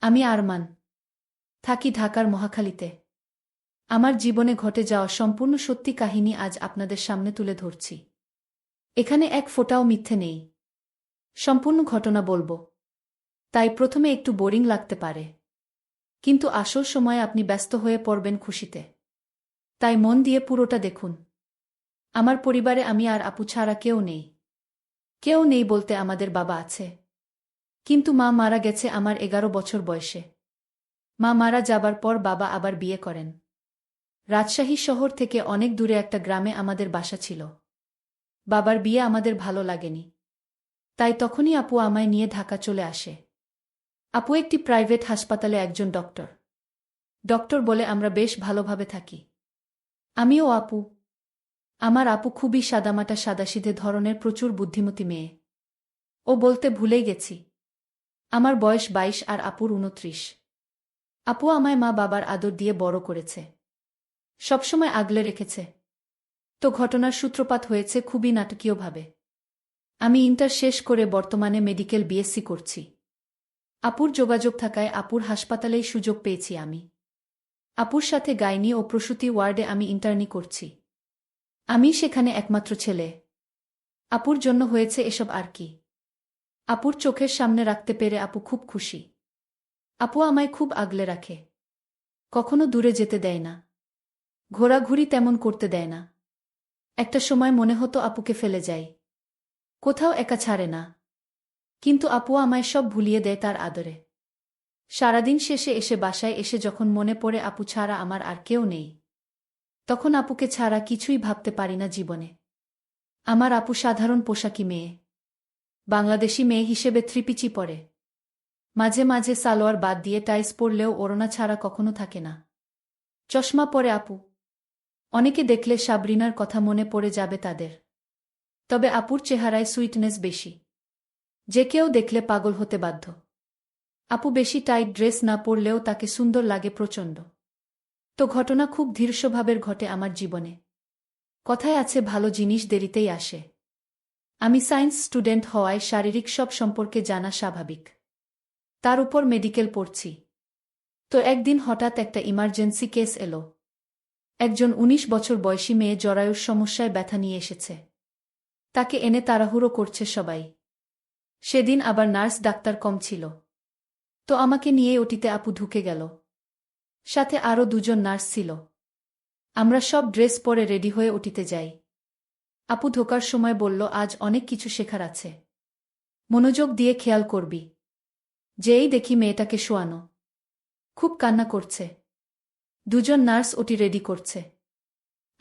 আমি আরমান। থাকি ঢাকার মহাখালীতে। আমার জীবনে ঘটে যাওয়া সম্পূর্ণ সত্যি কাহিনী আজ আপনাদের সামনে তুলে ধরছি। এখানে এক ফোঁটাও মিথ্যে নেই। সম্পূর্ণ ঘটনা বলবো। তাই প্রথমে একটু বোরিং লাগতে পারে, কিন্তু আসল সময়ে আপনি ব্যস্ত হয়ে পড়বেন খুশিতে। তাই মন দিয়ে পুরোটা দেখুন। আমার পরিবারে আমি আর আপু ছাড়া কেউ নেই। কেউ নেই বলতে আমাদের বাবা আছে, কিন্তু মা মারা গেছে আমার 11 বছর বয়সে। মা মারা যাবার পর বাবা আবার বিয়ে করেন। রাজশাহী শহর থেকে অনেক দূরে একটা গ্রামে আমাদের বাসা ছিল। বাবার বিয়ে আমাদের ভালো লাগেনি, তাই তখনই আপু আমায় নিয়ে ঢাকা চলে আসে। আপু একটি প্রাইভেট হাসপাতালে একজন ডক্টর। ডক্টর বলে আমরা বেশ ভালোভাবে থাকি। আমিও আপু। আমার আপু খুবই সাদামাটা সাদাসিধে ধরনের, প্রচুর বুদ্ধিমতী মেয়ে। ও বলতে ভুলেই গেছি, আমার বয়স 22 আর আপুর 29। আপু আমায় মা বাবার আদর দিয়ে বড় করেছে, সবসময় আগলে রেখেছে। তো ঘটনার সূত্রপাত হয়েছে খুবই নাটকীয়ভাবে। আমি ইন্টার শেষ করে বর্তমানে মেডিকেল বিএসসি করছি। আপুর যোগাযোগ থাকায় আপুর হাসপাতালেই সুযোগ পেয়েছি আমি। আপুর সাথে গাইনি ও প্রসূতি ওয়ার্ডে আমি ইন্টার্নি করছি। আমি সেখানে একমাত্র ছেলে। আপুর জন্য হয়েছে এসব আর কি। আপুর চোখের সামনে রাখতে পেরে আপু খুব খুশি। আপু আমায় খুব আগলে রাখে, কখনো দূরে যেতে দেয় না, ঘোরাঘুরি তেমন করতে দেয় না। একটা সময় মনে হতো আপুকে ফেলে যাই, কোথাও একা ছাড়ে না, কিন্তু আপু আমায় সব ভুলিয়ে দেয় তার আদরে। সারাদিন শেষে এসে বাসায় এসে যখন মনে পড়ে আপু ছাড়া আমার আর কেউ নেই, তখন আপুকে ছাড়া কিছুই ভাবতে পারি না জীবনে। আমার আপু সাধারণ পোশাকি মেয়ে, বাংলাদেশি মেয়ে হিসেবে থ্রিপিচি পরে। মাঝে মাঝে সালোয়ার বাদ দিয়ে টাইস পরলেও ওড়না ছাড়া কখনো থাকে না। চশমা পরে আপু। অনেকে দেখলে সাবরিনার কথা মনে পড়ে যাবে তাদের। তবে আপুর চেহারায় সুইটনেস বেশি, যে কেউ দেখলে পাগল হতে বাধ্য। আপু বেশি টাইট ড্রেস না পরলেও তাকে সুন্দর লাগে প্রচণ্ড। তো ঘটনা খুব ধীর স্বভাবের ঘটে আমার জীবনে। কথায় আছে ভালো জিনিস দেরিতেই আসে। আমি সায়েন্স স্টুডেন্ট হওয়ায় শারীরিক সব সম্পর্কে জানা স্বাভাবিক। তার উপর মেডিকেল পড়ছি। তো একদিন হঠাৎ একটা ইমার্জেন্সি কেস এলো। একজন 19 বছর বয়সী মেয়ে জরায়ুর সমস্যায় ব্যথা নিয়ে এসেছে। তাকে এনে তাড়াহুড়ো করছে সবাই। সেদিন আবার নার্স ডাক্তার কম ছিল। তো আমাকে নিয়ে ওটিতে আপু ঢুকে গেল। সাথে আরও দুজন নার্স ছিল। আমরা সব ড্রেস পরে রেডি হয়ে ওটিতে যাই। আপু ঢোকার সময় বলল, আজ অনেক কিছু শেখার আছে, মনোযোগ দিয়ে খেয়াল করবি। যেই দেখি মেয়েটাকে শোয়ানো, খুব কান্না করছে। দুজন নার্স ওটি রেডি করছে।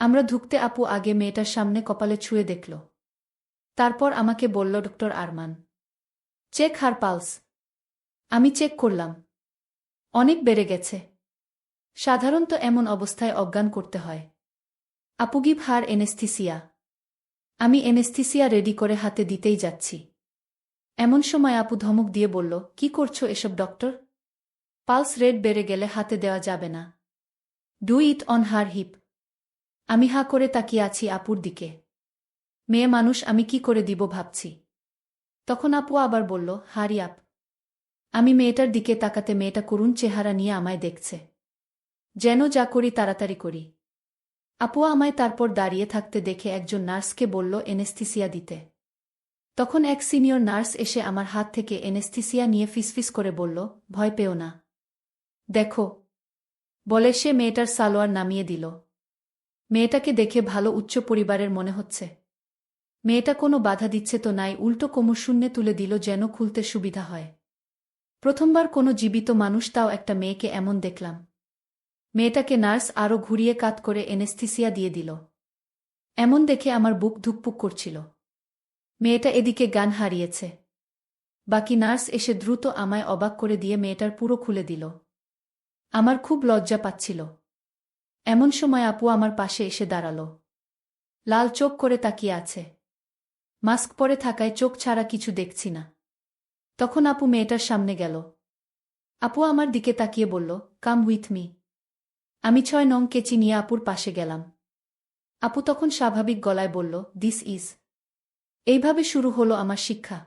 আমরা ঢুকতে আপু আগে মেয়েটার সামনে কপালে ছুঁয়ে দেখল। তারপর আমাকে বলল, ডক্টর আরমান, চেক হার পালস। আমি চেক করলাম, অনেক বেড়ে গেছে। সাধারণত এমন অবস্থায় অজ্ঞান করতে হয়। আপু গিভ হার এনেস্থিসিয়া। আমি এনেস্থিসিয়া রেডি করে হাতে দিতেই যাচ্ছি। এমন সময় আপু ধমক দিয়ে বলল, কি করছো এসব ডক্টর? পালস রেট বেড়ে গেলে হাতে দেওয়া যাবে না। Do it on her hip. আমি হা করে তাকিয়ে আছি আপুর দিকে। মেয়ে মানুষ, আমি কি করে দিব ভাবছি। তখন আপু আবার বলল, হারি আপ। আমি মেয়েটার দিকে তাকাতে মেয়েটা করুণ চেহারা নিয়ে আমায় দেখছে, যেন যা করি তাড়াতাড়ি করি। আপু আমায় তারপর দাঁড়িয়ে থাকতে দেখে একজন নার্সকে বলল এনেস্থিসিয়া দিতে। তখন এক সিনিয়র নার্স এসে আমার হাত থেকে এনেস্থিসিয়া নিয়ে ফিসফিস করে বলল, ভয় পেও না, দেখো, বলে সে মেয়েটার সালোয়ার নামিয়ে দিল। মেয়েটাকে দেখে ভালো উচ্চ পরিবারের মনে হচ্ছে। মেয়েটা কোনো বাধা দিচ্ছে তো নাই, উল্টো কোমর শূন্যে তুলে দিল যেন খুলতে সুবিধা হয়। প্রথমবার কোনো জীবিত মানুষ, তাও একটা মেয়েকে এমন দেখলাম। মেয়েটাকে নার্স আরও ঘুরিয়ে কাত করে এনেস্থিসিয়া দিয়ে দিল। এমন দেখে আমার বুক ধুকপুক করছিল। মেয়েটা এদিকে জ্ঞান হারিয়েছে। বাকি নার্স এসে দ্রুত আমায় অবাক করে দিয়ে মেয়েটার পুরো খুলে দিল। আমার খুব লজ্জা পাচ্ছিল। এমন সময় আপু আমার পাশে এসে দাঁড়াল। লাল চোখ করে তাকিয়ে আছে। মাস্ক পরে থাকায় চোখ ছাড়া কিছু দেখছি না। তখন আপু মেয়েটার সামনে গেল। আপু আমার দিকে তাকিয়ে বলল, কাম উইথ মি। আমি 6 নং কেচি নিয়ে আপুর পাশে গেলাম। আপু তখন স্বাভাবিক গলায় বলল, দিস ইজ। এইভাবে শুরু হলো আমার শিক্ষা।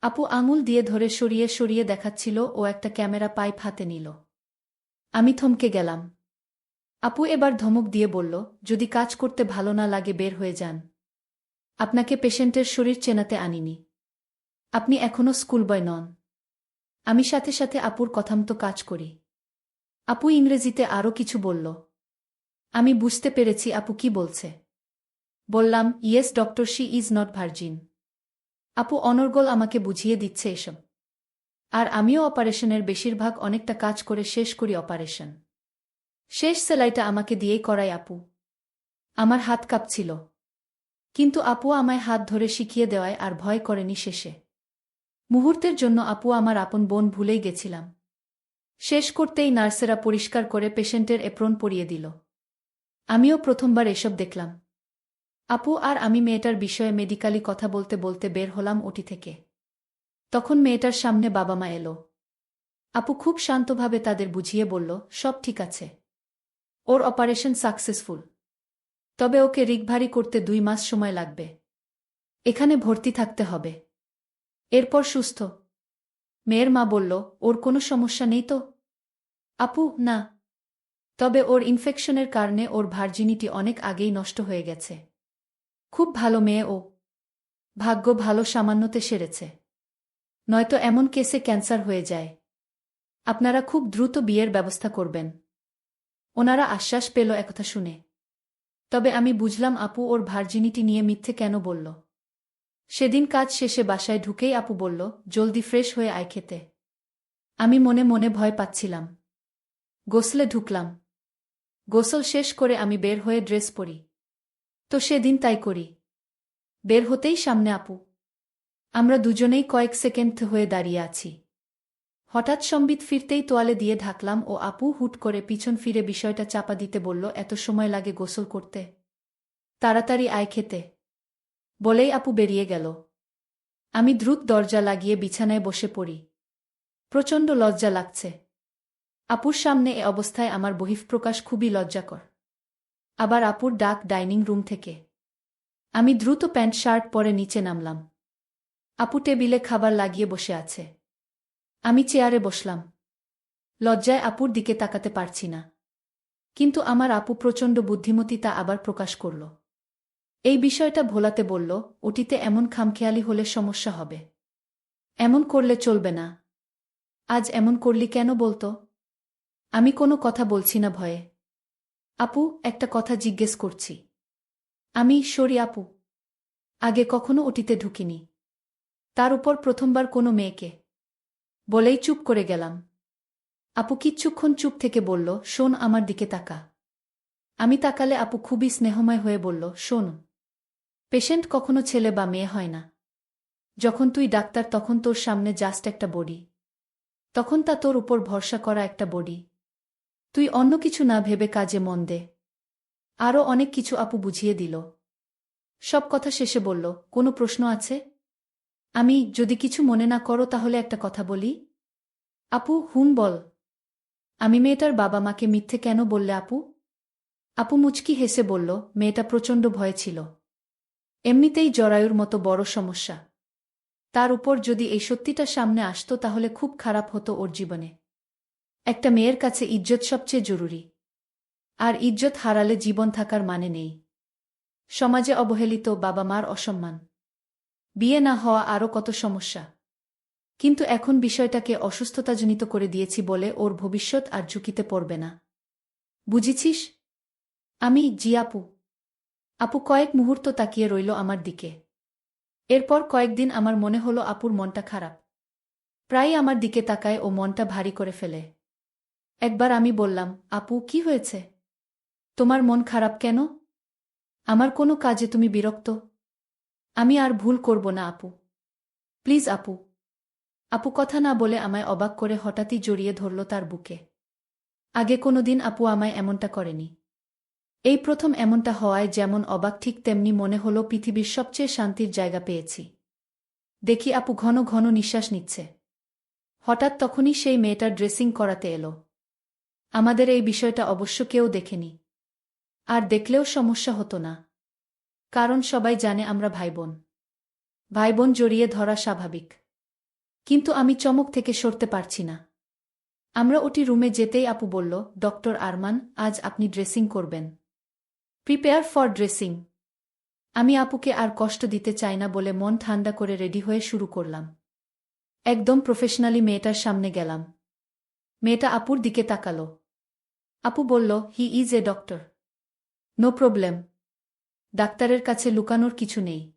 আপু আঙুল দিয়ে ধরে সরিয়ে সরিয়ে দেখাচ্ছিল ও একটা ক্যামেরা পাইপ হাতে নিল। আমি থমকে গেলাম। আপু এবার ধমক দিয়ে বলল, যদি কাজ করতে ভালো না লাগে বের হয়ে যান। আপনাকে পেশেন্টের শরীর চেনাতে আনিনি। আপনি এখনো স্কুলবয় নন। আমি সাথে সাথে আপুর কথামতো কাজ করি। আপু ইংরেজিতে আরও কিছু বলল। আমি বুঝতে পেরেছি আপু কি বলছে। বললাম, yes doctor, she is not virgin. আপু অনর্গল আমাকে বুঝিয়ে দিচ্ছে এসব। আর আমিও অপারেশনের বেশিরভাগ অনেকটা কাজ করে শেষ করি অপারেশন। শেষ সেলাইটা আমাকে দিয়েই করাই আপু। আমার হাত কাঁপছিল। কিন্তু আপু আমায় হাত ধরে শিখিয়ে দেওয়ায় আর ভয় করেনি শেষে। মুহূর্তের জন্য আপু আমার আপন বোন ভুলেই গেছিলাম। শেষ করতেই নার্সেরা পরিষ্কার করে পেশেন্টের এপ্রন পরিয়ে দিল। আমিও প্রথমবার এসব দেখলাম। আপু আর আমি মেয়েটার বিষয়ে মেডিকালি কথা বলতে বলতে বের হলাম ওটি থেকে। তখন মেয়েটার সামনে বাবা মা এলো। আপু খুব শান্তভাবে তাদের বুঝিয়ে বলল, সব ঠিক আছে। ওর অপারেশন সাকসেসফুল। তবে ওকে রিকভারি করতে 2 মাস সময় লাগবে। এখানে ভর্তি থাকতে হবে। এরপর সুস্থ। মেয়ের মা বলল, ওর কোনো সমস্যা নেই তো? আপু, না। তবে ওর ইনফেকশনের কারণে ওর ভার্জিনিটি অনেক আগেই নষ্ট হয়ে গেছে। খুব ভালো মেয়ে ও। ভাগ্য ভালো সামান্যতে সেরেছে। নয়তো এমন কেসে ক্যান্সার হয়ে যায়। আপনারা খুব দ্রুত বিয়ের ব্যবস্থা করবেন। ওনারা আশ্বাস পেল একথা শুনে। তবে আমি বুঝলাম আপু ওর ভার্জিনিটি নিয়ে মিথ্যে কেন বলল। সেদিন কাজ শেষে বাসায় ঢুকেই আপু বলল, জলদি ফ্রেশ হয়ে আয় খেতে। আমি মনে মনে ভয় পাচ্ছিলাম। গোসলে ঢুকলাম। গোসল শেষ করে আমি বের হয়ে ড্রেস পরি। তো সেদিন তাই করি। বের হতেই সামনে আপু। আমরা দুজনেই কয়েক সেকেন্ড হয়ে দাঁড়িয়ে আছি। হঠাৎ সম্বিত ফিরতেই তোয়ালে দিয়ে ঢাকলাম ও আপু হুট করে পিছন ফিরে বিষয়টা চাপা দিতে বলল, এত সময় লাগে গোসল করতে? তাড়াতাড়ি আয় খেতে। বলেই আপু বেরিয়ে গেল। আমি দ্রুত দরজা লাগিয়ে বিছানায় বসে পড়ি। প্রচণ্ড লজ্জা লাগছে। আপুর সামনে এ অবস্থায় আমার বহিঃপ্রকাশ খুবই লজ্জাকর। আবার আপুর ডাক ডাইনিং রুম থেকে। আমি দ্রুত প্যান্ট শার্ট পরে নিচে নামলাম। আপু টেবিলে খাবার লাগিয়ে বসে আছে। আমি চেয়ারে বসলাম। লজ্জায় আপুর দিকে তাকাতে পারছি না। কিন্তু আমার আপু প্রচণ্ড বুদ্ধিমতী, তা আবার প্রকাশ করল। এই বিষয়টা ভোলাতে বলল, ওটিতে এমন খামখেয়ালি হলে সমস্যা হবে। এমন করলে চলবে না। আজ এমন করলি কেন বলতো? আমি কোনো কথা বলছি না ভয়ে। আপু, একটা কথা জিজ্ঞেস করছি। আমি সরি আপু। আগে কখনো ওটিতে ঢুকিনি। তার উপর প্রথমবার কোনো মেয়েকে। বলেই চুপ করে গেলাম। আপু কিচ্ছুক্ষণ চুপ থেকে বলল, শোন, আমার দিকে তাকা। আমি তাকালে আপু খুবই স্নেহময় হয়ে বলল, শোন, পেশেন্ট কখনো ছেলে বা মেয়ে হয় না। যখন তুই ডাক্তার তখন তোর সামনে জাস্ট একটা বডি। তখন তা তোর উপর ভরসা করা একটা বডি। তুই অন্য কিছু না ভেবে কাজে মন দে। আরও অনেক কিছু আপু বুঝিয়ে দিল। সব কথা শেষে বলল, কোনো প্রশ্ন আছে? আমি, যদি কিছু মনে না করো তাহলে একটা কথা বলি। আপু, হুম বল। আমি মেয়েটার বাবা মাকে মিথ্যে কেন বললে আপু? আপু মুচকি হেসে বলল, মেয়েটা প্রচণ্ড ভয়ে ছিল। এমনিতেই জরায়ুর মতো বড় সমস্যা। তার উপর যদি এই সত্যিটা সামনে আসতো তাহলে খুব খারাপ হতো ওর জীবনে। একটা মেয়ের কাছে ইজ্জত সবচেয়ে জরুরি। আর ইজ্জত হারালে জীবন থাকার মানে নেই। সমাজে অবহেলিত, বাবা মার অসম্মান, বিয়ে না হওয়া, আরও কত সমস্যা। কিন্তু এখন বিষয়টাকে অসুস্থতাজনিত করে দিয়েছি বলে ওর ভবিষ্যৎ আর ঝুঁকিতে পড়বে না। বুঝেছিস? আমি, জি আপু। আপু কয়েক মুহূর্ত তাকিয়ে রইল আমার দিকে। এরপর কয়েকদিন আমার মনে হলো আপুর মনটা খারাপ। প্রায় আমার দিকে তাকায় ও মনটা ভারী করে ফেলে। একবার আমি বললাম, আপু কি হয়েছে? তোমার মন খারাপ কেন? আমার কোনো কাজে তুমি বিরক্ত? আমি আর ভুল করব না আপু। প্লিজ আপু। আপু কথা না বলে আমায় অবাক করে হঠাৎই জড়িয়ে ধরল তার বুকে। আগে কোনোদিন আপু আমায় এমনটা করেনি। এই প্রথম এমনটা হওয়ায় যেমন অবাক ঠিক তেমনি মনে হলো পৃথিবীর সবচেয়ে শান্তির জায়গা পেয়েছি। দেখি আপু ঘন ঘন নিঃশ্বাস নিচ্ছে। হঠাৎ তখনই সেই মেয়েটার ড্রেসিং করাতে এলো। আমাদের এই বিষয়টা অবশ্য কেউ দেখেনি। আর দেখলেও সমস্যা হতো না। কারণ সবাই জানে আমরা ভাইবোন। ভাইবোন জড়িয়ে ধরা স্বাভাবিক। কিন্তু আমি চমক থেকে সরতে পারছি না। আমরা ওটি রুমে যেতেই আপু বলল, ডক্টর আরমান, আজ আপনি ড্রেসিং করবেন। Prepare for dressing. আমি আপুকে আর কষ্ট দিতে চাই না বলে মন ঠান্ডা করে রেডি হয়ে শুরু করলাম। একদম প্রফেশনালি মেয়েটার সামনে গেলাম। মেয়েটা আপুর দিকে তাকালো। আপু বলল, he is a doctor. No problem. ডাক্তারের কাছে লুকানোর কিছু নেই।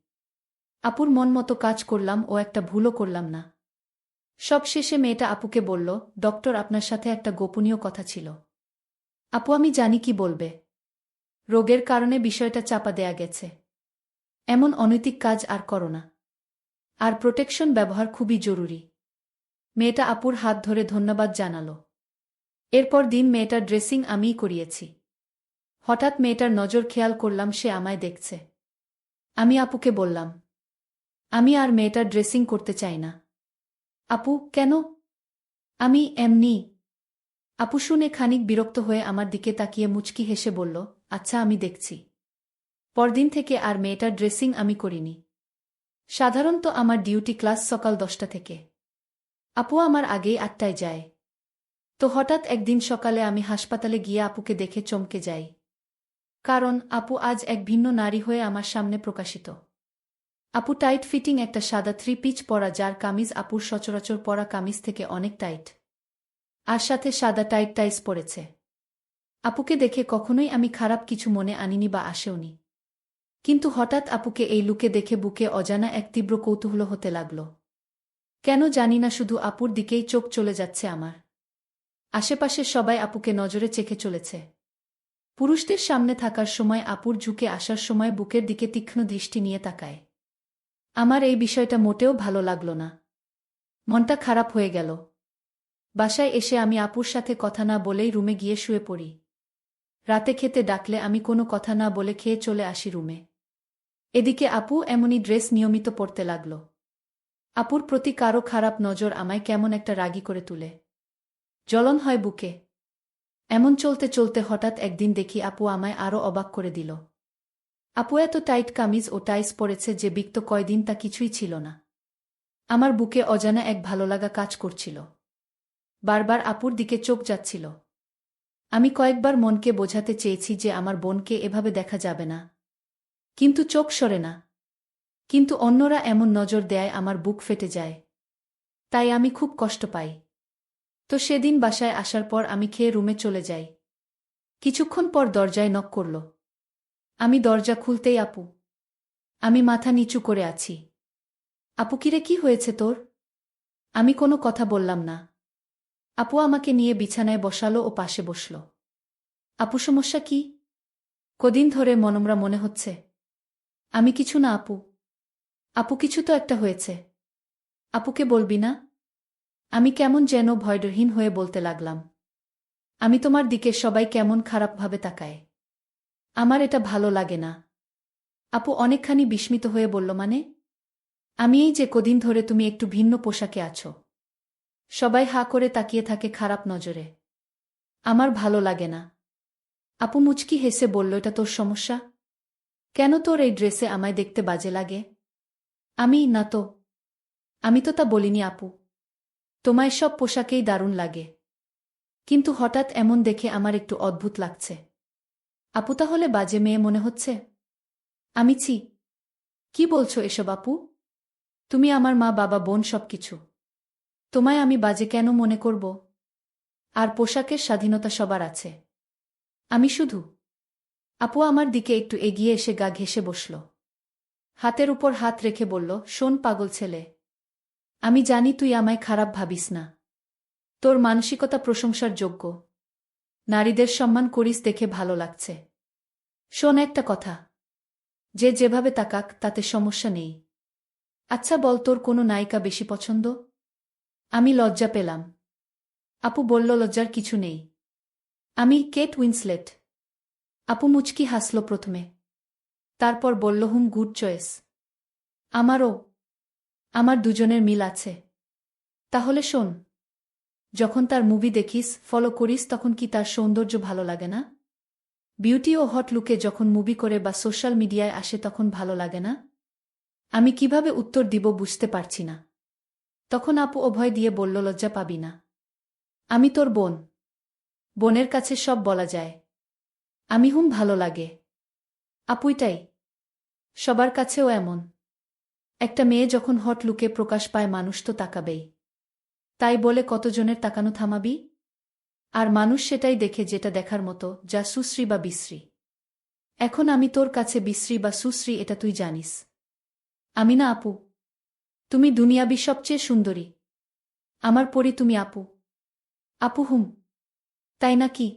আপুর মন মতো কাজ করলাম ও একটা ভুলও করলাম না। সব শেষে মেয়েটা আপুকে বলল, ডক্টর, আপনার সাথে একটা গোপনীয় কথা ছিল। আপু, আমি জানি কি বলবে। রোগের কারণে বিষয়টা চাপা দেয়া গেছে। এমন অনৈতিক কাজ আর করো না। আর প্রোটেকশন ব্যবহার খুবই জরুরি। মেয়েটা আপুর হাত ধরে ধন্যবাদ জানালো। এরপর দিন মেয়েটার ড্রেসিং আমিই করিয়েছি। হঠাৎ মেয়েটার নজর খেয়াল করলাম সে আমায় দেখছে। আমি আপুকে বললাম, আমি আর মেয়েটার ড্রেসিং করতে চাই না। আপু, কেন? আমি এমনি। আপু শুনে খানিক বিরক্ত হয়ে আমার দিকে তাকিয়ে মুচকি হেসে বলল, আচ্ছা, আমি দেখছি। পরদিন থেকে আর মেয়েটার ড্রেসিং আমি করিনি। সাধারণত আমার ডিউটি ক্লাস সকাল 10টা থেকে। আপু আমার আগেই 8টায় যায়। তো হঠাৎ একদিন সকালে আমি হাসপাতালে গিয়ে আপুকে দেখে চমকে যাই। কারণ আপু আজ এক ভিন্ন নারী হয়ে আমার সামনে প্রকাশিত। আপু টাইট ফিটিং একটা সাদা 3 পিচ পরা, যার কামিজ আপুর সচরাচর পরা কামিজ থেকে অনেক টাইট। আর সাথে সাদা টাইট টাইস পরেছে। আপুকে দেখে কখনোই আমি খারাপ কিছু মনে আনিনি বা আসেওনি। কিন্তু হঠাৎ আপুকে এই লুকে দেখে বুকে অজানা এক তীব্র কৌতূহল হতে লাগল। কেন জানি না, শুধু আপুর দিকেই চোখ চলে যাচ্ছে আমার। আশেপাশে সবাই আপুকে নজরে চেখে চলেছে। পুরুষদের সামনে থাকার সময় আপুর ঝুঁকে আসার সময় বুকের দিকে তীক্ষ্ণ দৃষ্টি নিয়ে তাকায়। আমার এই বিষয়টা মোটেও ভালো লাগল না। মনটা খারাপ হয়ে গেল। বাসায় এসে আমি আপুর সাথে কথা না বলেই রুমে গিয়ে শুয়ে পড়ি। রাতে খেতে ডাকলে আমি কোনো কথা না বলে খেয়ে চলে আসি রুমে। এদিকে আপু এমনই ড্রেস নিয়মিত পরতে লাগল। আপুর প্রতি কারো খারাপ নজর আমায় কেমন একটা রাগী করে তুলে। জ্বলন হয় বুকে। এমন চলতে চলতে হঠাৎ একদিন দেখি আপু আমায় আরও অবাক করে দিল। আপু এত টাইট কামিজ ও টাইস পরেছে যে বিগত কয়দিন তা কিছুই ছিল না। আমার বুকে অজানা এক ভালোলাগা কাজ করছিল। বারবার আপুর দিকে চোখ যাচ্ছিল। আমি কয়েকবার মনকে বোঝাতে চেয়েছি যে আমার বোনকে এভাবে দেখা যাবে না। কিন্তু চোখ সরে না। কিন্তু অন্যরা এমন নজর দেয় আমার বুক ফেটে যায়। তাই আমি খুব কষ্ট পাই। তো সেদিন বাসায় আসার পর আমি খেয়ে রুমে চলে যাই। কিছুক্ষণ পর দরজায় নক করল। আমি দরজা খুলতেই আপু। আমি মাথা নিচু করে আছি। আপু, কিরে, কি হয়েছে তোর? আমি কোনো কথা বললাম না। আপু আমাকে নিয়ে বিছানায় বসালো ও পাশে বসল। আপু, সমস্যা কি? কদিন ধরে মনমরা মনে হচ্ছে। আমি কিছু না আপু। আপু, কিছু তো একটা হয়েছে। আপুকে বলবি না? আমি কেমন যেন ভয়হীন হয়ে বলতে লাগলাম। আমি তোমার দিকে সবাই কেমন খারাপভাবে তাকায়। আমার এটা ভালো লাগে না। আপু অনেকখানি বিস্মিত হয়ে বলল, মানে? আমি এই যে কদিন ধরে তুমি একটু ভিন্ন পোশাকে আছো। সবাই হাঁ করে তাকিয়ে থাকে খারাপ নজরে। আমার ভালো লাগে না। আপু মুচকি হেসে বলল, এটা তোর সমস্যা? কেন তোর এই ড্রেসে আমায় দেখতে বাজে লাগে? আমি না তো। আমি তো তা বলিনি আপু। তোমায় সব পোশাকেই দারুণ লাগে। কিন্তু হঠাৎ এমন দেখে আমার একটু অদ্ভুত লাগছে। আপু, তাহলে বাজে মেয়ে মনে হচ্ছে? আমি ছি। কি বলছো এসব আপু? তুমি আমার মা, বাবা, বোন, সবকিছু। তোমায় আমি বাজে কেন মনে করব? আর পোশাকের স্বাধীনতা সবার আছে। আমি শুধু। আপু আমার দিকে একটু এগিয়ে এসে গা ঘেঁষে বসল। হাতের উপর হাত রেখে বলল, শোন পাগল ছেলে, আমি জানি তুই আমায় খারাপ ভাবিস না। তোর মানসিকতা প্রশংসার যোগ্য। নারীদের সম্মান করিস দেখে ভালো লাগছে। শোন একটা কথা, যে যেভাবে তাকাক তাতে সমস্যা নেই। আচ্ছা বল, তোর কোনো নায়িকা বেশি পছন্দ? আমি লজ্জা পেলাম। আপু বলল, লজ্জার কিছু নেই। আমি কেট উইন্সলেট। আপু মুচকি হাসল প্রথমে। তারপর বলল, গুড চয়েস। আমারও। আমার দুজনের মিল আছে। তাহলে শোন, যখন তার মুভি দেখিস, ফলো করিস, তখন কি তার সৌন্দর্য ভালো লাগে না? বিউটি ও হট লুকে যখন মুভি করে বা সোশ্যাল মিডিয়ায় আসে তখন ভালো লাগে না? আমি কিভাবে উত্তর দিব বুঝতে পারছি না। তখন আপু অভয় দিয়ে বলল, লজ্জা পাবি না। আমি তোর বোন। বোনের কাছে সব বলা যায়। আমি হুম, ভালো লাগে। আপুইটাই। সবার কাছেও এমন। একটা মেয়ে যখন হট লুকে প্রকাশ পায় মানুষ তো তাকাবেই। তাই বলে কতজনের তাকানো থামাবি? আর মানুষ সেটাই দেখে যেটা দেখার মতো, যা সুশ্রী বা বিশ্রী। এখন আমি তোর কাছে বিশ্রী বা সুশ্রী এটা তুই জানিস। আমি না আপু। তুমি দুনিয়াবি সবচেয়ে সুন্দরী। আমার পরি তুমি আপু। আপু হুম। তাই না কি?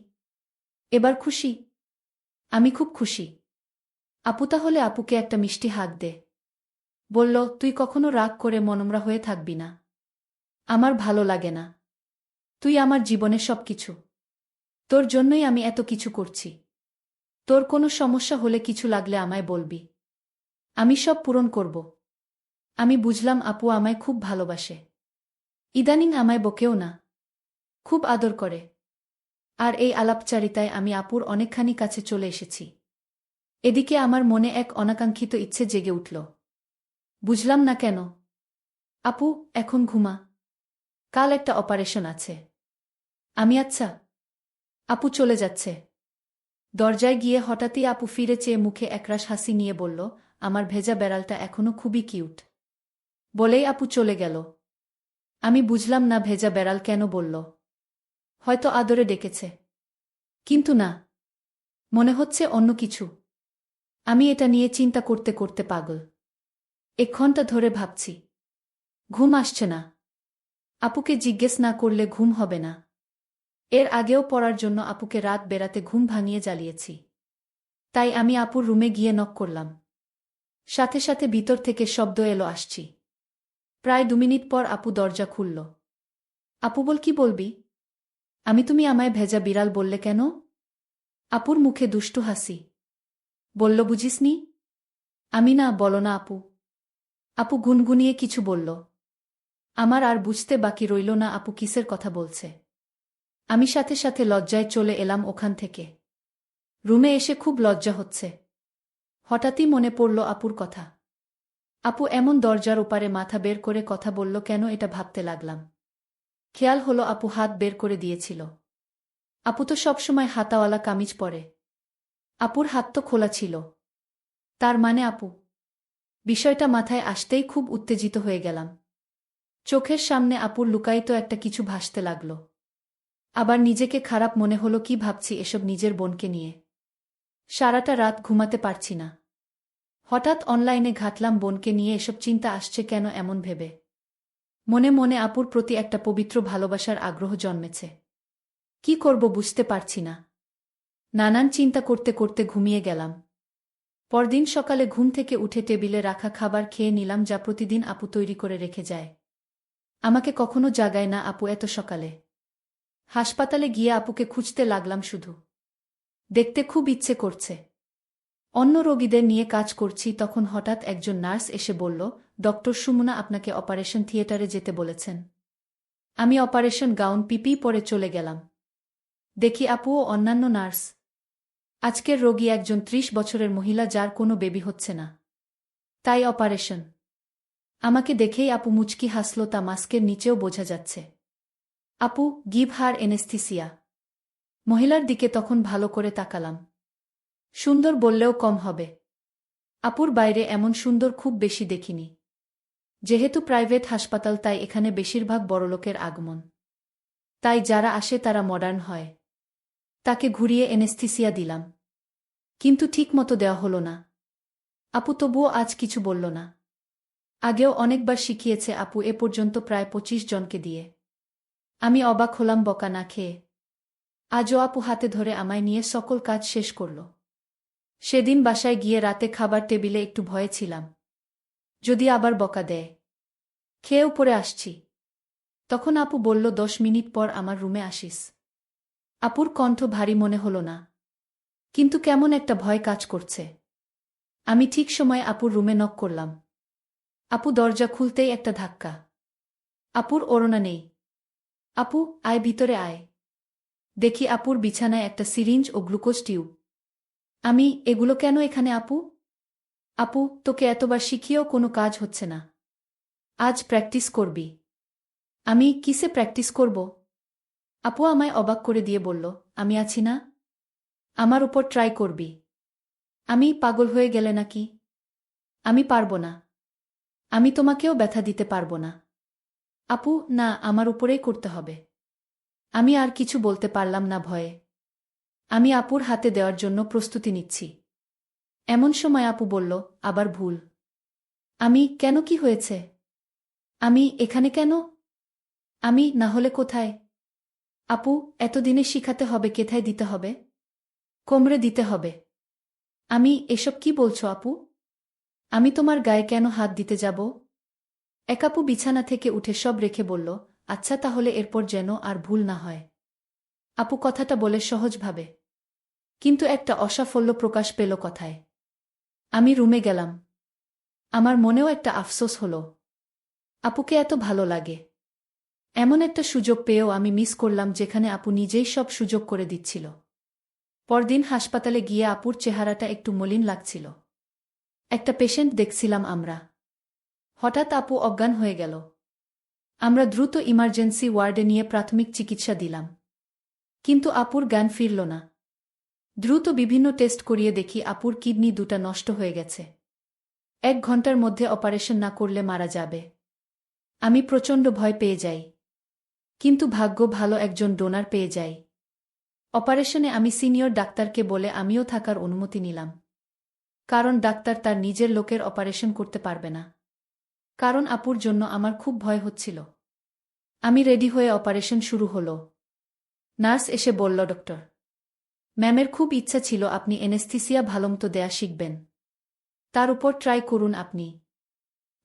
এবার খুশি? আমি খুব খুশি। আপু তাহলে আপুকে একটা মিষ্টি হাত দে। বলল, তুই কখনো রাগ করে মনমরা হয়ে থাকবি না। আমার ভালো লাগে না। তুই আমার জীবনের সবকিছু। তোর জন্যই আমি এত কিছু করছি। তোর কোনো সমস্যা হলে কিছু লাগলে আমায় বলবি। আমি সব পূরণ করব। আমি বুঝলাম আপু আমায় খুব ভালোবাসে। ইদানিং আমায় বকেও না, খুব আদর করে। আর এই আলাপচারিতায় আমি আপুর অনেকখানি কাছে চলে এসেছি। এদিকে আমার মনে এক অনাকাঙ্ক্ষিত ইচ্ছে জেগে উঠল। বুঝলাম না কেন। আপু, এখন ঘুমা। কাল একটা অপারেশন আছে। আমি আচ্ছা। আপু চলে যাচ্ছে। দরজায় গিয়ে হঠাৎই আপু ফিরে চেয়ে মুখে একরাশ হাসি নিয়ে বলল, আমার ভেজা বেড়ালটা এখনো খুবই কিউট। বলেই আপু চলে গেল। আমি বুঝলাম না ভেজা বেড়াল কেন বলল। হয়তো আদরে ডেকেছে। কিন্তু না, মনে হচ্ছে অন্য কিছু। আমি এটা নিয়ে চিন্তা করতে করতে পাগল। 1 ঘন্টা ধরে ভাবছি। ঘুম আসছে না। আপুকে জিজ্ঞেস না করলে ঘুম হবে না। এর আগেও পড়ার জন্য আপুকে রাত বেড়াতে ঘুম ভাঙিয়ে জ্বালিয়েছি। তাই আমি আপুর রুমে গিয়ে নক করলাম। সাথে সাথে ভিতর থেকে শব্দ এলো, আসছি। প্রায় 2 মিনিট পর আপু দরজা খুলল। আপু বল, কি বলবি? তুমি আমায় ভেজা বিড়াল বললে কেন? আপুর মুখে দুষ্টু হাসি। বলল, বুঝিসনি? আমি না, বলো না আপু। আপু গুনগুনিয়ে কিছু বলল। আমার আর বুঝতে বাকি রইল না আপু কিসের কথা বলছে। আমি সাথে সাথে লজ্জায় চলে এলাম ওখান থেকে। রুমে এসে খুব লজ্জা হচ্ছে। হঠাৎই মনে পড়ল আপুর কথা। আপু এমন দরজার ওপারে মাথা বের করে কথা বলল কেন, এটা ভাবতে লাগলাম। খেয়াল হলো আপু হাত বের করে দিয়েছিল। আপু তো সবসময় হাতাওয়ালা কামিজ পরে। আপুর হাত তো খোলা ছিল। তার মানে আপু। বিষয়টা মাথায় আসতেই খুব উত্তেজিত হয়ে গেলাম। চোখের সামনে আপুর লুকায়িত একটা কিছু ভাসতে লাগল। আবার নিজেকে খারাপ মনে হলো, কি ভাবছি এসব নিজের বোনকে নিয়ে। সারাটা রাত ঘুমাতে পারছি না। হঠাৎ অনলাইনে ঘাটলাম বোনকে নিয়ে এসব চিন্তা আসছে কেন এমন ভেবে। মনে মনে আপুর প্রতি একটা পবিত্র ভালোবাসার আগ্রহ জন্মেছে। কি করব বুঝতে পারছি না। নানান চিন্তা করতে করতে ঘুমিয়ে গেলাম। পরদিন সকালে ঘুম থেকে উঠে টেবিলে রাখা খাবার খেয়ে নিলাম, যা প্রতিদিন আপু তৈরি করে রেখে যায়। আমাকে কখনো জাগায় না আপু এত সকালে। হাসপাতালে গিয়ে আপুকে খুঁজতে লাগলাম শুধু। দেখতে খুব ইচ্ছে করছে। অন্য রোগীদের নিয়ে কাজ করছি, তখন হঠাৎ একজন নার্স এসে বলল, ডক্টর সুমনা আপনাকে অপারেশন থিয়েটারে যেতে বলেছেন। আমি অপারেশন গাউন পিপি পরে চলে গেলাম। দেখি আপু ও অন্যান্য নার্স। আজকের রোগী একজন 30 বছরের মহিলা, যার কোনো বেবি হচ্ছে না। তাই অপারেশন। আমাকে দেখেই আপু মুচকি হাসল, তা মাস্কের নিচেও বোঝা যাচ্ছে। আপু, গিভ হার এনেস্থিসিয়া। মহিলার দিকে তখন ভালো করে তাকালাম। সুন্দর বললেও কম হবে। আপুর বাইরে এমন সুন্দর খুব বেশি দেখিনি। যেহেতু প্রাইভেট হাসপাতাল, তাই এখানে বেশিরভাগ বড়লোকের আগমন। তাই যারা আসে তারা মডার্ন হয়। তাকে ঘুরিয়ে এনেস্থিসিয়া দিলাম। কিন্তু ঠিকমতো দেওয়া হলো না। আপু তবুও আজ কিছু বলল না। আগেও অনেকবার শিখিয়েছে আপু, এ পর্যন্ত প্রায় 25 জনকে দিয়ে। আমি অবাক হলাম বকা না খেয়ে। আজও আপু হাতে ধরে আমায় নিয়ে সকল কাজ শেষ করল। সেদিন বাসায় গিয়ে রাতে খাবার টেবিলে একটু ভয়ে ছিলাম, যদি আবার বকা দেয়। খেয়ে উপরে আসছি, তখন আপু বলল, 10 মিনিট পর আমার রুমে আসিস। আপুর কণ্ঠ ভারী মনে হলো না, কিন্তু কেমন একটা ভয় কাজ করছে। আমি ঠিক সময়ে আপুর রুমে নক করলাম। আপু দরজা খুলতেই একটা ধাক্কা। আপুর ওড়না নেই। আপু, আয় ভিতরে আয়। দেখি আপুর বিছানায় একটা সিরিঞ্জ ও গ্লুকোজ টিউব। আমি, এগুলো কেন এখানে আপু? আপু, তোকে এতবার শিখিয়েও কোনো কাজ হচ্ছে না। আজ প্র্যাকটিস করবি। আমি কিসে প্র্যাকটিস করব? আপু আমায় অবাক করে দিয়ে বলল, আমি আছি না? আমার উপর ট্রাই করবি। আমি পাগল হয়ে গেলে নাকি? আমি পারব না। আমি তোমাকেও ব্যথা দিতে পারব না। আপু, না, আমার উপরেই করতে হবে। আমি আর কিছু বলতে পারলাম না ভয়ে। আমি আপুর হাতে দেওয়ার জন্য প্রস্তুতি নিচ্ছি। এমন সময় আপু বলল, আবার ভুল। আমি কেন, কি হয়েছে? আমি এখানে কেন? আমি না হলে কোথায়? আপু, এতদিনে শিখাতে হবে কেথায় দিতে হবে? কোমরে দিতে হবে। আমি এসব কি বলছো আপু? আমি তোমার গায়ে কেন হাত দিতে যাব? এক আপু বিছানা থেকে উঠে সব রেখে বলল, আচ্ছা তাহলে এরপর যেন আর ভুল না হয়। আপু কথাটা বলে সহজভাবে, কিন্তু একটা অসাফল্য প্রকাশ পেল কথায়। আমি রুমে গেলাম। আমার মনেও একটা আফসোস হলো। আপুকে এত ভালো লাগে। এমন একটা সুযোগ পেয়েও আমি মিস করলাম যেখানে আপু নিজেই সব সুযোগ করে দিচ্ছিল। পরদিন হাসপাতালে গিয়ে আপুর চেহারাটা একটু মলিন লাগছিল। একটা পেশেন্ট দেখছিলাম আমরা। হঠাৎ আপু অজ্ঞান হয়ে গেল। আমরা দ্রুত ইমার্জেন্সি ওয়ার্ডে নিয়ে প্রাথমিক চিকিৎসা দিলাম। কিন্তু আপুর জ্ঞান ফিরল না। দ্রুত বিভিন্ন টেস্ট করিয়ে দেখি আপুর কিডনি দুটা নষ্ট হয়ে গেছে। 1 ঘন্টার মধ্যে অপারেশন না করলে মারা যাবে। আমি প্রচণ্ড ভয় পেয়ে যাই। কিন্তু ভাগ্য ভালো, একজন ডোনার পেয়ে যাই। অপারেশনে আমি সিনিয়র ডাক্তারকে বলে আমিও থাকার অনুমতি নিলাম। কারণ ডাক্তার তার নিজের লোকের অপারেশন করতে পারবে না। কারণ আপুর জন্য আমার খুব ভয় হচ্ছিল। আমি রেডি হয়ে অপারেশন শুরু হলো। নার্স এসে বলল, ডক্টর ম্যামের খুব ইচ্ছা ছিল আপনি এনেস্থিসিয়া ভালোমতো দেয়া শিখবেন। তার উপর ট্রাই করুন আপনি।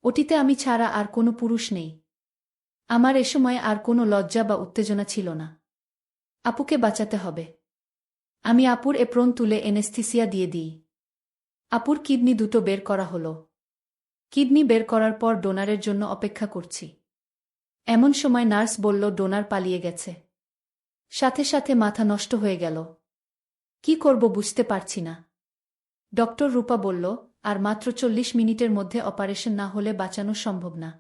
ওটিতে আমি ছাড়া আর কোনো পুরুষ নেই। আমার এ সময় আর কোনো লজ্জা বা উত্তেজনা ছিল না। আপুকে বাঁচাতে হবে। আমি আপুর এপ্রন তুলে এনেস্থিসিয়া দিয়ে দিই। আপুর কিডনি দুটো বের করা হলো। কিডনি বের করার পর ডোনারের জন্য অপেক্ষা করছি। এমন সময় নার্স বলল, ডোনার পালিয়ে গেছে। সাথে সাথে মাথা নষ্ট হয়ে গেল। কি করব বুঝতে পারছি না। ডক্টর রূপা বলল, আর মাত্র 40 মিনিটের মধ্যে অপারেশন না হলে বাঁচানো সম্ভব না।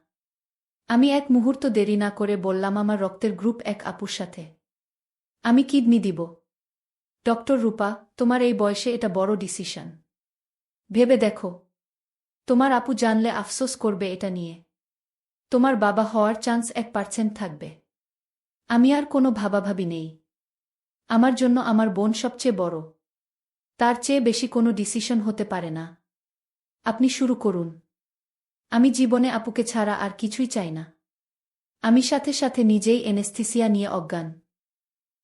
আমি এক মুহূর্ত দেরি না করে বললাম, আমার রক্তের গ্রুপ এক আপুর সাথে। আমি কিডনি দিব। ডক্টর রূপা, তোমার এই বয়সে এটা বড় ডিসিশন। ভেবে দেখো। তোমার আপু জানলে আফসোস করবে এটা নিয়ে। তোমার বাবা হওয়ার চান্স 1% থাকবে। আমি আর কোনো ভাবাভাবি নেই। আমার জন্য আমার বোন সবচেয়ে বড়। তার চেয়ে বেশি কোনো ডিসিশন হতে পারে না। আপনি শুরু করুন। আমি জীবনে আপুকে ছাড়া আর কিছুই চাই না। আমি সাথে সাথে নিজেই এনেস্থিসিয়া নিয়ে অজ্ঞান।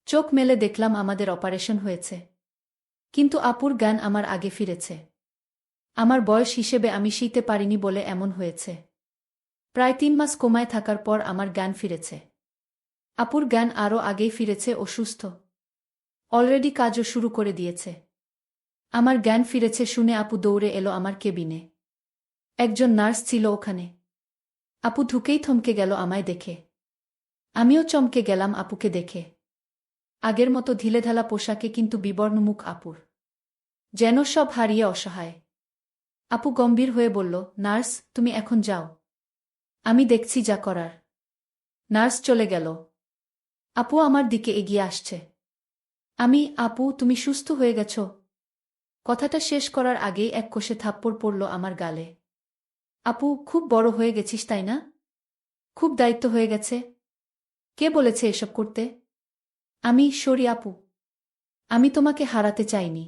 চোখ মেলে দেখলাম আমাদের অপারেশন হয়েছে। কিন্তু আপুর জ্ঞান আমার আগে ফিরেছে। আমার বয়স হিসেবে আমি শিখতে পারিনি বলে এমন হয়েছে। প্রায় 3 মাস কোমায় থাকার পর আমার জ্ঞান ফিরেছে। আপুর জ্ঞান আরও আগেই ফিরেছে ও সুস্থ। অলরেডি কাজও শুরু করে দিয়েছে। আমার জ্ঞান ফিরেছে শুনে আপু দৌড়ে এলো আমার কেবিনে। একজন নার্স ছিল ওখানে। আপু ঢুকেই থমকে গেল আমায় দেখে। আমিও চমকে গেলাম আপুকে দেখে। আগের মতো ঢিলেঢালা পোশাকে, কিন্তু বিবর্ণ মুখ আপুর। যেন সব হারিয়ে অসহায়। আপু গম্ভীর হয়ে বলল, নার্স, তুমি এখন যাও। আমি দেখছি যা করার। নার্স চলে গেল। আপু আমার দিকে এগিয়ে আসছে। আমি, আপু তুমি সুস্থ হয়ে গেছ? কথাটা শেষ করার আগেই এক কষে থাপ্পড় পড়ল আমার গালে। আপু, খুব বড় হয়ে গেছিস তাই না? খুব দায়িত্ব হয়ে গেছে। কে বলেছে এসব করতে? আমি, সরি আপু। আমি তোমাকে হারাতে চাইনি।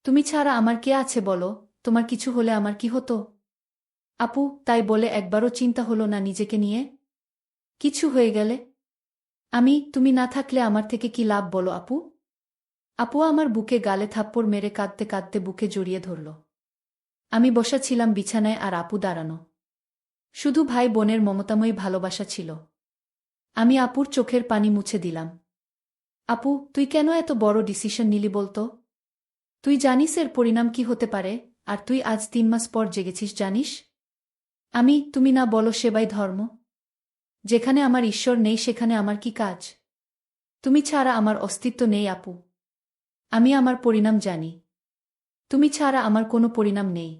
তুমি ছাড়া আমার কে আছে বলো? তোমার কিছু হলে আমার কি হতো? আপু, তাই বলে একবারও চিন্তা হলো না নিজেকে নিয়ে? কিছু হয়ে গেলে? তুমি না থাকলে আমার থেকে কি লাভ বলো আপু? আপু আমার বুকে গালে থাপ্পড় মেরে কাঁদতে কাঁদতে বুকে জড়িয়ে ধরল। আমি বসা ছিলাম বিছানায় আর আপু দাঁড়ানো। শুধু ভাই বোনের মমতাময়ী ভালোবাসা ছিল। আমি আপুর চোখের পানি মুছে দিলাম। আপু, তুই কেন এত বড় ডিসিশন নিলি বলতো? তুই জানিস এর পরিণাম কি হতে পারে? আর তুই আজ 3 মাস পর জেগেছিস, জানিস? তুমি না বলো সেবাই ধর্ম? যেখানে আমার ঈশ্বর নেই সেখানে আমার কি কাজ? তুমি ছাড়া আমার অস্তিত্ব নেই আপু। আমি আমার পরিণাম জানি। তুমি ছাড়া আমার কোনো পরিণাম নেই।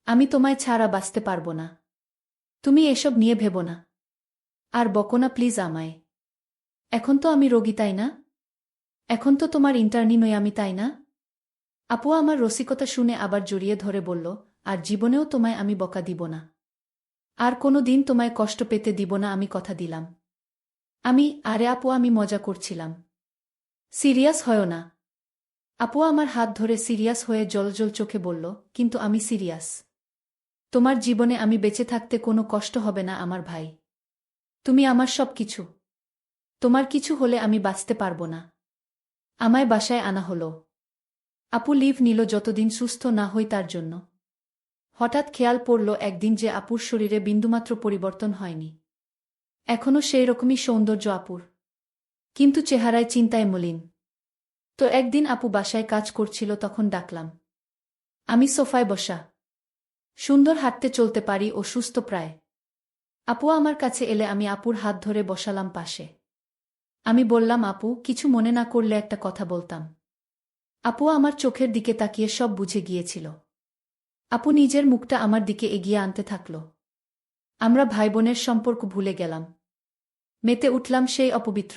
আমি তোমায় ছাড়া বাঁচতে পারবো না। তুমি এসব নিয়ে ভেবো না। আর বকো না প্লিজ আমায়। এখন তো আমি রোগী, তাই না? এখন তো তোমার ইন্টার্নি নই আমি, তাই না? আপু আমার রসিকতা শুনে আবার জড়িয়ে ধরে বলল, আর জীবনেও তোমায় আমি বকা দিব না। আর কোনো দিন তোমায় কষ্ট পেতে দিব না, আমি কথা দিলাম। আরে আপু, আমি মজা করছিলাম। সিরিয়াস হয়ো না। আপু আমার হাত ধরে সিরিয়াস হয়ে জলজল চোখে বলল, কিন্তু আমি সিরিয়াস। তোমার জীবনে আমি বেঁচে থাকতে কোনো কষ্ট হবে না আমার ভাই। তুমি আমার সব কিছু। তোমার কিছু হলে আমি বাঁচতে পারব না। আমায় বাসায় আনা হলো। আপু লিভ নিল যতদিন সুস্থ না হই তার জন্য। হঠাৎ খেয়াল পড়ল একদিন যে আপুর শরীরে বিন্দুমাত্র পরিবর্তন হয়নি। এখনও সেই রকমই সৌন্দর্য আপুর, কিন্তু চেহারায় চিন্তায় মলিন। তো একদিন আপু বাসায় কাজ করছিল, তখন ডাকলাম। আমি সোফায় বসা, সুন্দর হাঁটতে চলতে পারি ও সুস্থ প্রায়। আপু আমার কাছে এলে আমি আপুর হাত ধরে বসালাম পাশে। আমি বললাম, আপু কিছু মনে না করলে একটা কথা বলতাম। আপু আমার চোখের দিকে তাকিয়ে সব বুঝে গিয়েছিল। আপু নিজের মুখটা আমার দিকে এগিয়ে আনতে থাকল। আমরা ভাই বোনের সম্পর্ক ভুলে গেলাম। মেতে উঠলাম সেই অপবিত্র